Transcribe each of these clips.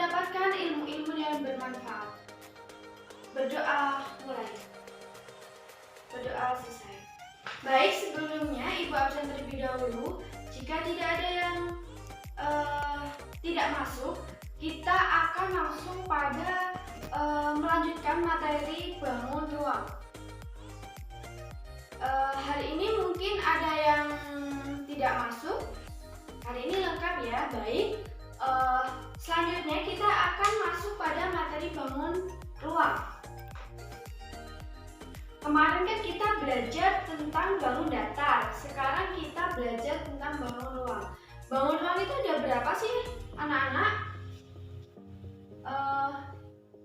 mendapatkan ilmu-ilmu yang bermanfaat. Berdoa mulai. Berdoa selesai. Baik, sebelumnya Ibu absen terlebih dahulu. Jika tidak ada yang tidak masuk, kita akan langsung pada melanjutkan materi bangun ruang. Hari ini mungkin ada yang tidak masuk. Hari ini lengkap ya. Baik. Selanjutnya kita akan masuk pada materi bangun ruang. Kemarin kan kita belajar tentang bangun datar. Sekarang kita belajar tentang bangun ruang. Bangun ruang itu ada berapa sih anak-anak?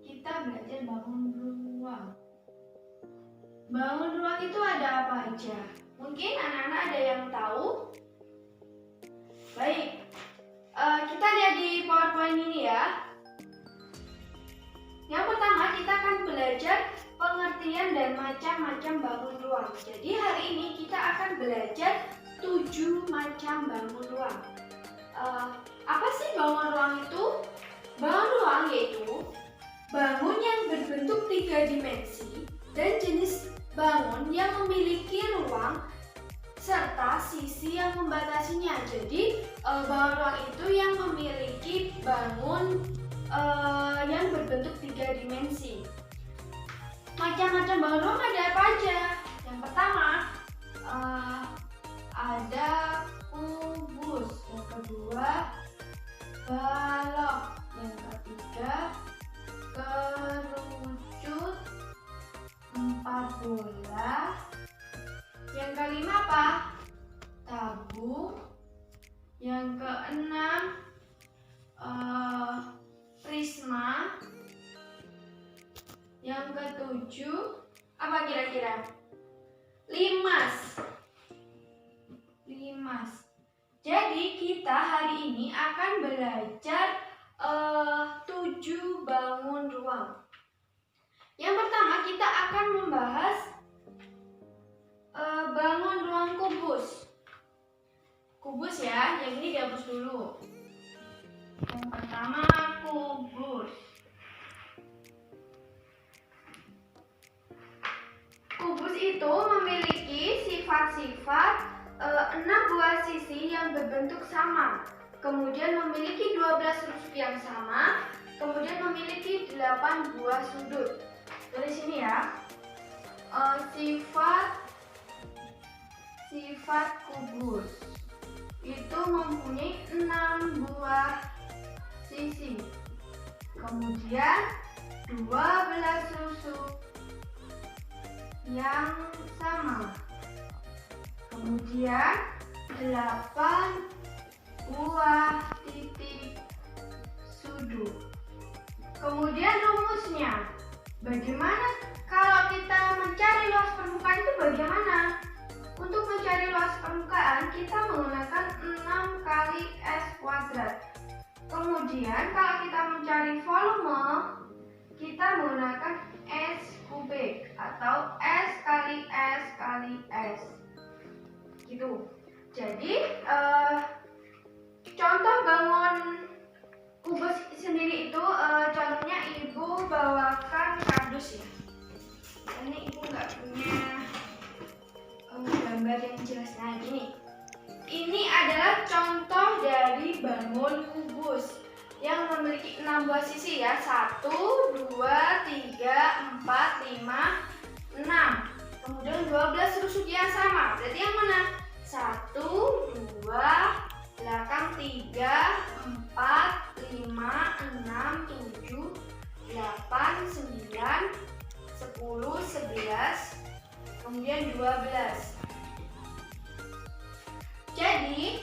Kita belajar bangun ruang. Bangun ruang itu ada apa aja? Mungkin anak-anak ada yang tahu? Baik, kita lihat di PowerPoint ini ya. Yang pertama kita akan belajar pengertian dan macam-macam bangun ruang. Jadi hari ini kita akan belajar 7 macam bangun ruang. Apa sih bangun ruang itu? Bangun ruang yaitu bangun yang berbentuk 3 dimensi dan jenis bangun yang memiliki ruang serta sisi yang membatasinya. Jadi bangun ruang itu yang memiliki bangun yang berbentuk 3 dimensi. Macam-macam bangun ruang ada apa aja? Yang pertama ada kubus, yang kedua balok, yang ketiga kerucut, 4 bola, yang kelima apa? Tabung, yang keenam prisma, yang ketujuh apa kira-kira? Limas. Jadi kita hari ini akan belajar 7 bangun ruang. Yang pertama kita akan membahas bangun ruang kubus. Kubus ya, yang ini dihapus dulu. Yang pertama kubus. Kubus itu memiliki sifat-sifat 6 buah sisi yang berbentuk sama, kemudian memiliki 12 rusuk yang sama, kemudian memiliki 8 buah sudut. Dari sini ya, sifat kubus itu mempunyai 6 buah sisi, kemudian 12 rusuk yang sama, kemudian 8 buah titik sudut. Kemudian rumusnya, bagaimana kalau kita mencari luas permukaan itu bagaimana? Untuk mencari luas permukaan kita menggunakan 6 kali S kuadrat. Kemudian kalau kita mencari volume kita menggunakan S kubik atau S kali S kali S gitu. Jadi contoh bangun kubus sendiri itu contohnya Ibu bawakan kardus ya. Ini Ibu nggak punya gambar yang jelas. Nah gini, ini adalah contoh dari bangun kubus yang memiliki 6 buah sisi ya. 1, 2, 3, 4, 5, 6. Kemudian 12 rusuk yang sama. Berarti yang mana? 1, 2, belakang 3, 4, 5, 6, 7, 8, 9, 10, 11, kemudian 12. Jadi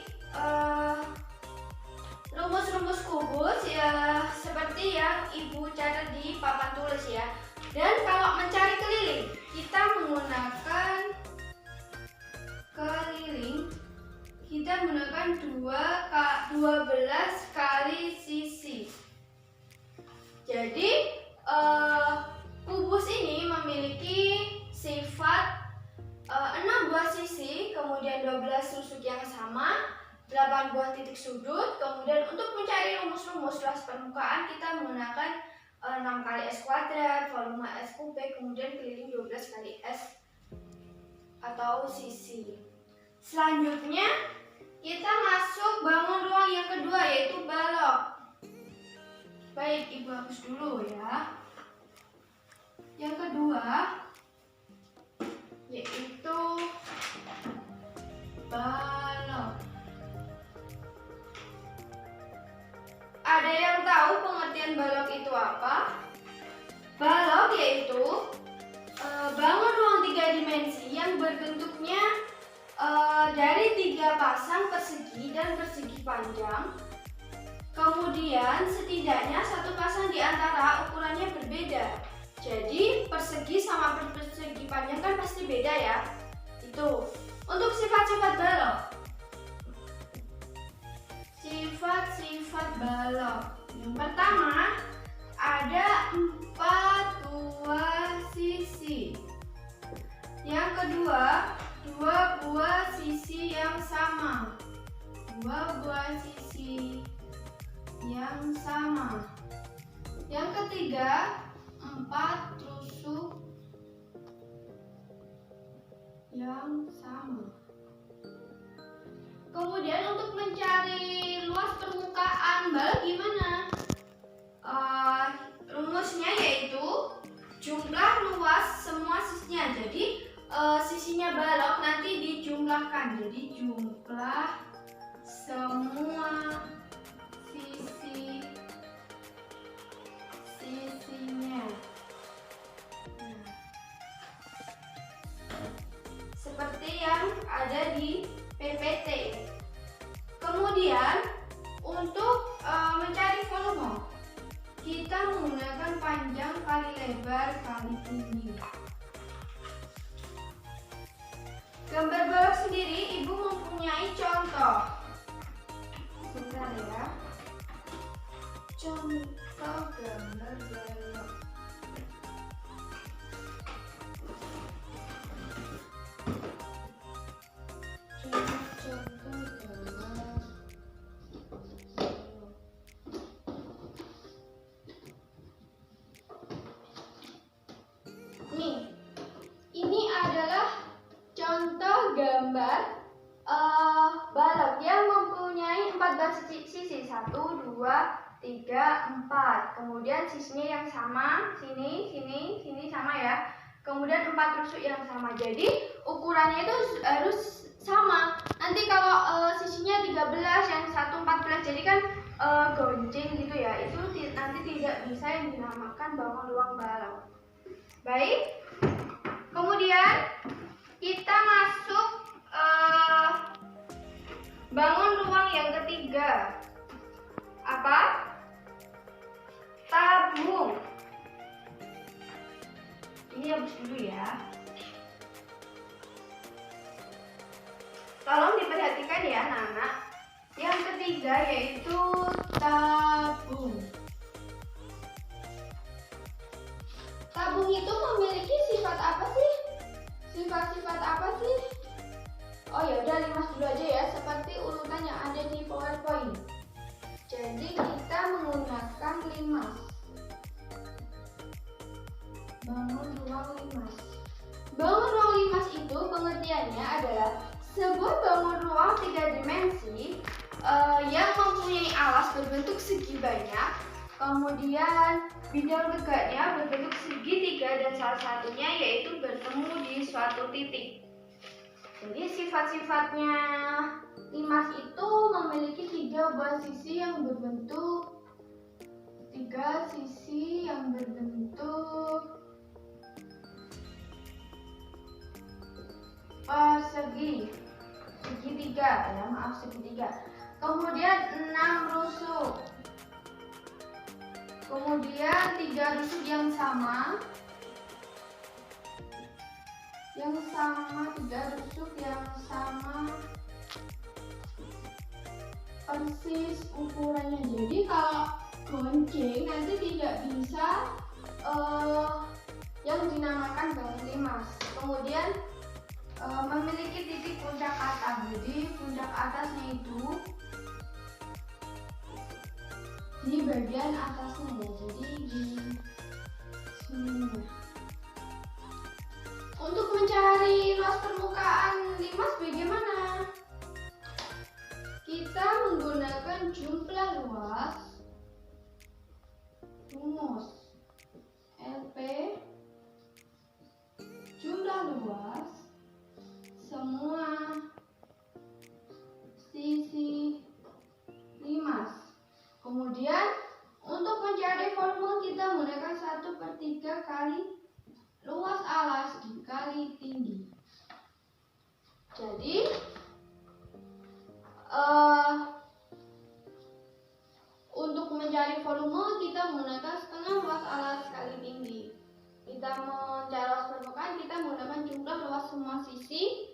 rumus-rumus kubus ya seperti yang Ibu catat di papan tulis ya. Dan kalau mencari keliling, kita menggunakan keliling, kita menggunakan 12 kali sisi. Jadi kubus ini memiliki sifat 6 buah sisi, kemudian 12 rusuk yang sama, 8 buah titik sudut. Kemudian untuk mencari rumus-rumus luas permukaan kita menggunakan 6 kali S kuadrat, volume S kubik, kemudian keliling 12 kali S atau sisi. Selanjutnya kita masuk bangun ruang yang kedua, yaitu balok. Baik, Ibu hapus dulu ya. Yang kedua yaitu balok. Ada yang tahu pengertian balok itu apa? Balok yaitu bangun ruang 3 dimensi yang berbentuknya dari 3 pasang persegi dan persegi panjang. Kemudian setidaknya satu pasang di antara ukurannya berbeda. Jadi persegi sama persegi panjang kan pasti beda ya. Itu untuk sifat-sifat balok. Sifat-sifat balok. Yang pertama ada 4 buah sisi. Yang kedua 2 buah sisi yang sama. 2 buah sisi yang sama. Yang ketiga 4 tusuk yang sama. Kemudian untuk mencari luas permukaan balok gimana? Rumusnya yaitu jumlah luas semua sisinya. Jadi sisinya balok nanti dijumlahkan. Jadi jumlah semua sisinya. Seperti yang ada di PPT. Kemudian untuk mencari volume kita menggunakan panjang kali lebar kali tinggi. Gambar balok sendiri Ibu mempunyai contoh. Sebentar ya. Contoh gambar balok. Ini adalah contoh gambar balok yang mempunyai 14 sisi. 1, 2, 3, 4. Kemudian sisinya yang sama, sini sama ya. Kemudian 4 tusuk yang sama. Jadi ukurannya itu harus sama. Nanti kalau sisinya 13, yang satu 14, jadi kan gonceng gitu ya. Itu nanti tidak bisa yang dinamakan bangun ruang balok. Baik. Kemudian kita masuk bangun ruang yang ketiga. Apa? Tabung. Ini hapus dulu ya. Tolong diperhatikan ya anak-anak. Yang ketiga yaitu tabung. Tabung itu memiliki sifat apa sih? Sifat-sifat apa sih? Oh ya udah limas dulu aja ya, seperti urutan yang ada di PowerPoint. Jadi kita menggunakan limas. Bangun ruang limas. Bangun ruang limas itu pengertiannya adalah sebuah bangun ruang 3 dimensi yang mempunyai alas berbentuk segi banyak. Kemudian bidang tegaknya berbentuk segitiga dan salah satunya yaitu bertemu di suatu titik. Jadi sifat-sifatnya limas itu memiliki 3 buah sisi yang berbentuk persegi, segitiga ya, segitiga. Kemudian 6 rusuk. Kemudian 3 rusuk yang sama. 3 rusuk yang sama persis ukurannya. Jadi kalau gonceng nanti tidak bisa yang dinamakan bangun limas. Kemudian memiliki titik puncak atas. Jadi puncak atasnya itu di bagian atasnya ya, jadi gini semua. Untuk mencari luas permukaan limas bagaimana? Kita menggunakan jumlah luas rumus LP jumlah luas semua sisi limas. Kemudian untuk mencari volume kita menggunakan 1/3 kali luas alas dikali tinggi. Jadi untuk mencari volume kita menggunakan setengah luas alas kali tinggi. Kita mencari luas permukaan kita menggunakan jumlah luas semua sisi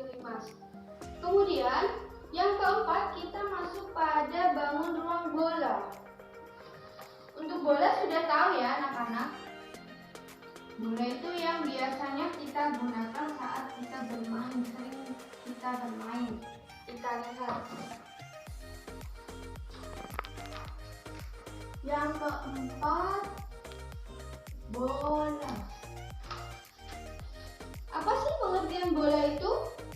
limas. Kemudian yang keempat kita masuk pada bangun ruang bola. Untuk bola sudah tahu ya anak-anak. Bola itu yang biasanya kita gunakan saat kita bermain, sering kita bermain. Kita lihat. Yang keempat, bola. Apa sih pengertian bola itu?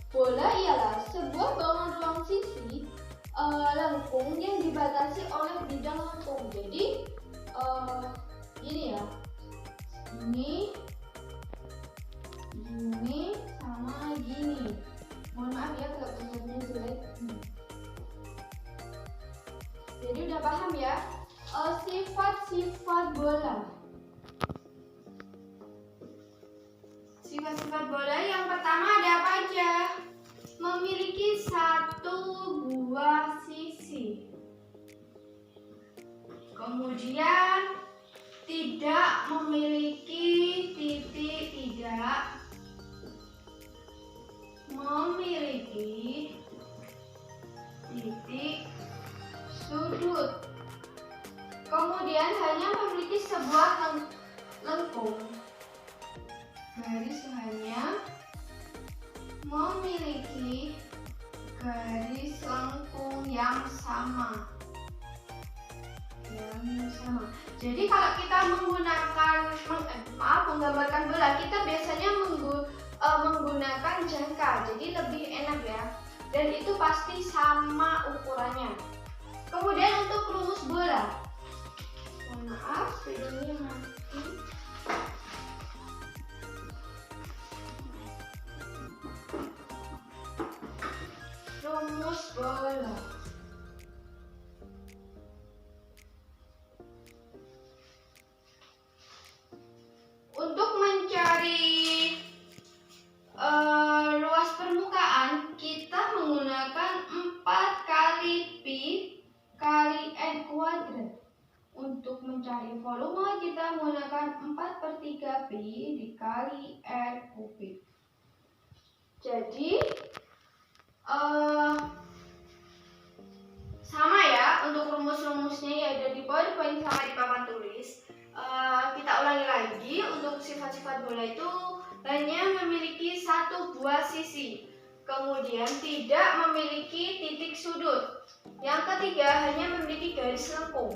Bola ialah sebuah bangun ruang sisi lengkung yang dibatasi oleh bidang lengkung. Jadi ini ya, gini sama gini. Mohon maaf ya kalau pengertiannya jelek. Jadi udah paham ya sifat-sifat bola. Sifat-sifat bola yang pertama ada apa aja? Memiliki satu buah sisi. Kemudian tidak memiliki titik, tidak memiliki titik sudut. Kemudian hanya memiliki sebuah lengkung. Garis hanya memiliki garis lengkung yang sama. Jadi kalau kita menggambarkan bola, kita biasanya menggunakan jangka. Jadi lebih enak ya. Dan itu pasti sama ukurannya. Kemudian untuk rumus bola. Mohon maaf, videonya mati. Rumus bola. Untuk mencari luas permukaan, kita menggunakan 4 kali pi kali n kuadrat. Untuk mencari volume, kita menggunakan 4/3 pi dikali r kubik. Jadi sama ya untuk rumus-rumusnya ya, ada di PowerPoint sama di papan tulis. Kita ulangi lagi. Untuk sifat-sifat bola itu hanya memiliki satu buah sisi, kemudian tidak memiliki titik sudut. Yang ketiga hanya memiliki garis lengkung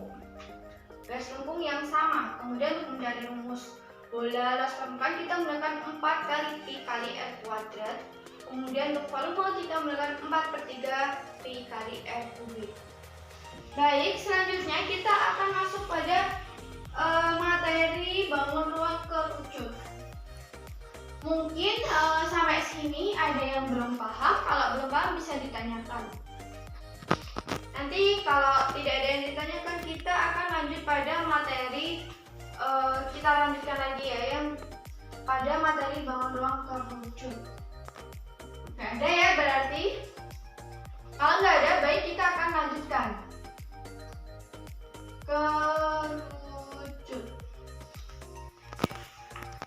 yang sama. Kemudian untuk mencari rumus bola luas permukaan kita menggunakan 4 kali pi kali r kuadrat. Kemudian untuk volume kita menggunakan 4/3 pi kali r kubik. Baik, selanjutnya kita akan masuk pada materi bangun ruang kerucut. Mungkin sampai sini ada yang belum paham. Kalau belum paham bisa ditanyakan. Nanti kalau tidak ada yang ditanyakan, kita akan lanjut pada materi. Kita lanjutkan lagi ya, yang pada materi bangun ruang kerucut. Nggak ada ya berarti? Kalau nggak ada, baik kita akan lanjutkan.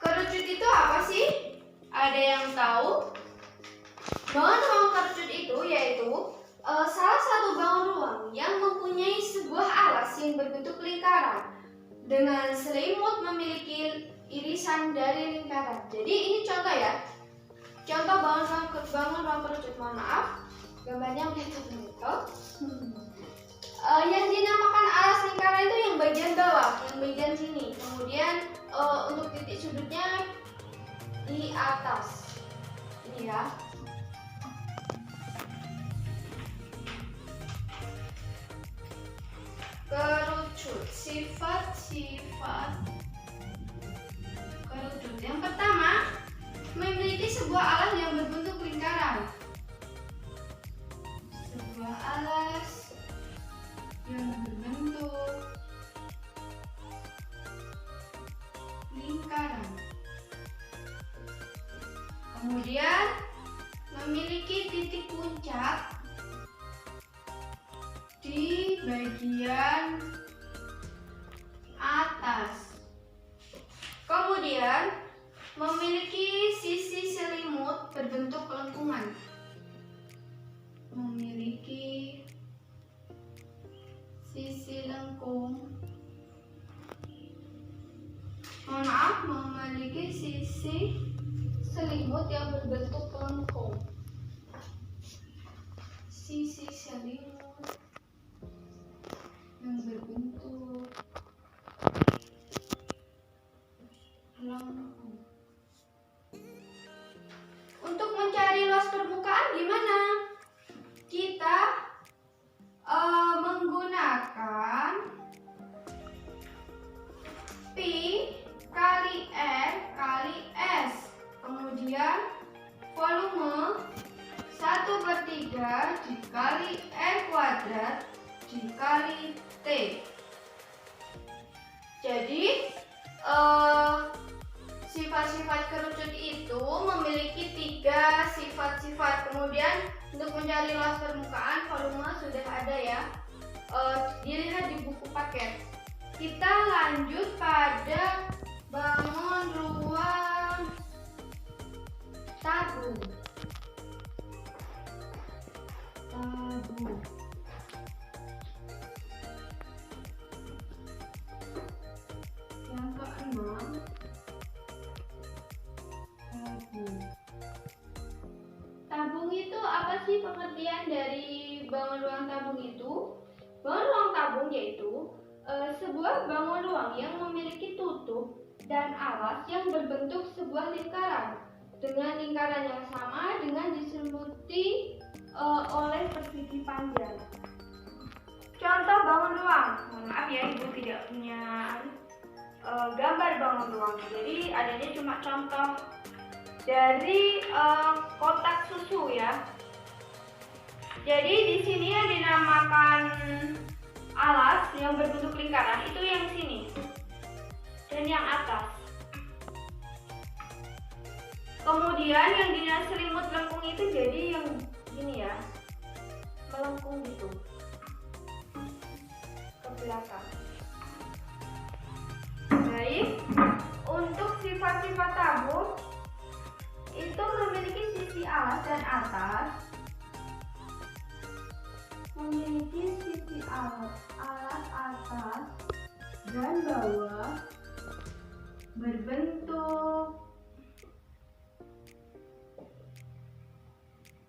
Kerucut itu apa sih? Ada yang tahu? Bangun ruang kerucut itu yaitu salah satu bangun ruang yang mempunyai sebuah alas yang berbentuk lingkaran dengan selimut memiliki irisan dari lingkaran. Jadi ini contoh ya. Contoh bangun ruang kerucut. Mohon maaf, gambarnya meletot-meletot. Yang dinamakan alas lingkaran itu yang bagian bawah, yang bagian sini. Kemudian untuk titik sudutnya di atas. Ini ya. Kerucut, sifat-sifat kerucut. Yang pertama, memiliki sebuah alas yang berbentuk lingkaran. Sebuah alas yang berbentuk lingkaran. Kemudian memiliki titik puncak di bagian atas. Kemudian memiliki sisi selimut berbentuk lengkungan. Memiliki sisi lengkung. Memiliki sisi selimut yang berbentuk lengkung. Sisi selimut yang berbentuk lengkung. Untuk mencari luas permukaan gimana? Kita menggunakan Pi kali R kali S. Kemudian volume 1/3 dikali R kuadrat dikali T. Jadi sifat-sifat kerucut itu memiliki 3 sifat-sifat. Kemudian untuk mencari luas permukaan volume sudah ada ya, dilihat di buku paket. Kita lanjut pada bangun ruang tabung. Yang keenam, tabung itu apa sih pengertian dari bangun ruang tabung itu? Bangun ruang tabung yaitu sebuah bangun ruang yang memiliki tutup dan alas yang berbentuk sebuah lingkaran dengan lingkaran yang sama dengan diselimuti oleh persegi panjang. Contoh bangun ruang. Maaf ya, Ibu tidak punya gambar bangun ruang. Jadi adanya cuma contoh dari kotak susu ya. Jadi di sini yang dinamakan alas yang berbentuk lingkaran itu yang sini dan yang atas. Kemudian yang selimut lengkung itu jadi yang gini ya, melengkung gitu ke belakang. Baik, untuk sifat-sifat tabung itu memiliki sisi alas dan atas. Memiliki sisi alas atas dan bawah berbentuk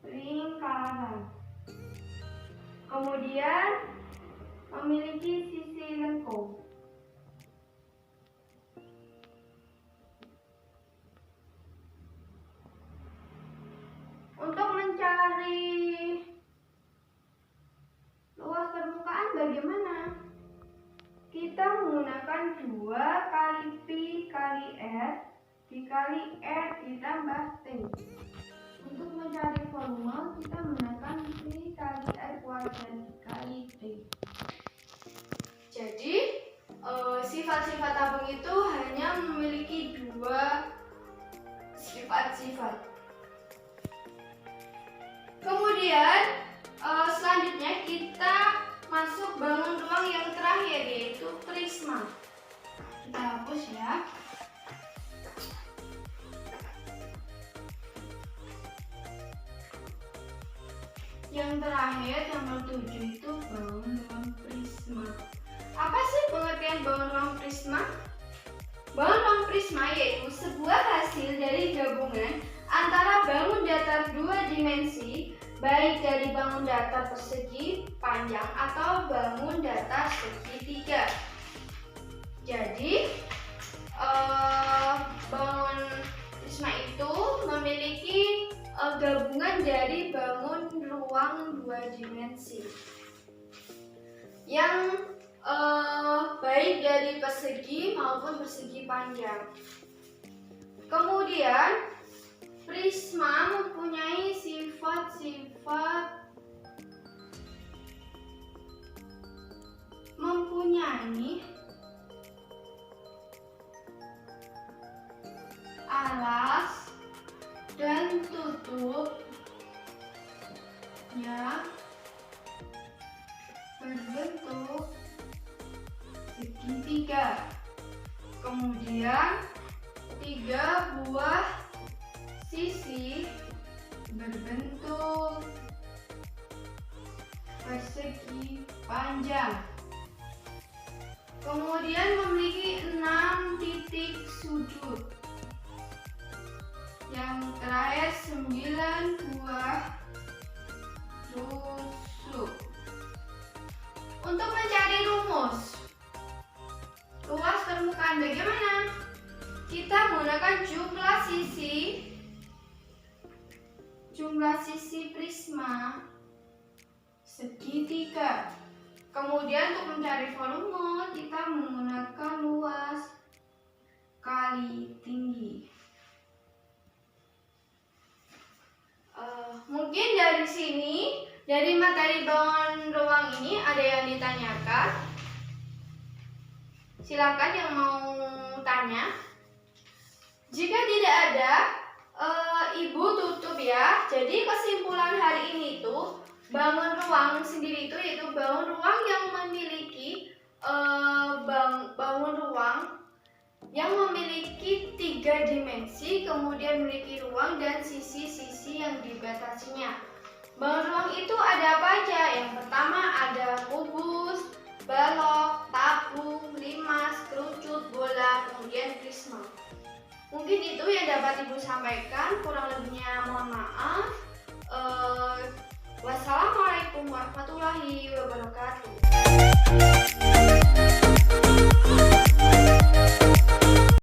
lingkaran. Kemudian memiliki sisi lengkung. Untuk mencari luas permukaan bagaimana? Kita menggunakan 2 kali Pi kali R dikali R ditambah T. Untuk mencari volume kita menggunakan Pi kali R kuadrat dikali T. Jadi sifat-sifat tabung itu hanya memiliki 2 sifat-sifat. Kemudian selanjutnya kita masuk bangun ruang yang terakhir yaitu prisma. Kita hapus ya. Yang terakhir nomor 7 itu bangun ruang prisma. Apa sih pengertian bangun ruang prisma? Bangun ruang prisma yaitu sebuah hasil dari gabungan antara bangun datar 2 dimensi baik dari bangun datar persegi panjang atau bangun datar segitiga. Jadi bangun prisma itu memiliki gabungan dari bangun ruang dua dimensi yang baik dari persegi maupun persegi panjang. Kemudian prisma mempunyai sifat-sifat alas dan tutupnya berbentuk segitiga. Kemudian 3 buah sisi berbentuk persegi panjang. Kemudian memiliki 6 titik sudut. Yang terakhir 9 buah tusuk. Untuk mencari rumus luas permukaan bagaimana? Kita menggunakan jumlah sisi prisma segitiga. Kemudian untuk mencari volume kita menggunakan luas kali tinggi. Mungkin dari sini, dari materi bangun ruang ini ada yang ditanyakan. Silakan yang mau tanya. Jika tidak ada, Ibu tutup ya. Jadi kesimpulan hari ini itu bangun ruang sendiri itu yaitu bangun ruang yang memiliki bangun ruang yang memiliki 3 dimensi, kemudian memiliki ruang dan sisi-sisi yang dibatasinya. Bangun ruang itu ada apa aja? Yang pertama ada kubus, balok, tabung, limas, kerucut, bola, kemudian prisma. Mungkin itu yang dapat Ibu sampaikan, kurang lebihnya mohon maaf. Wassalamualaikum warahmatullahi wabarakatuh.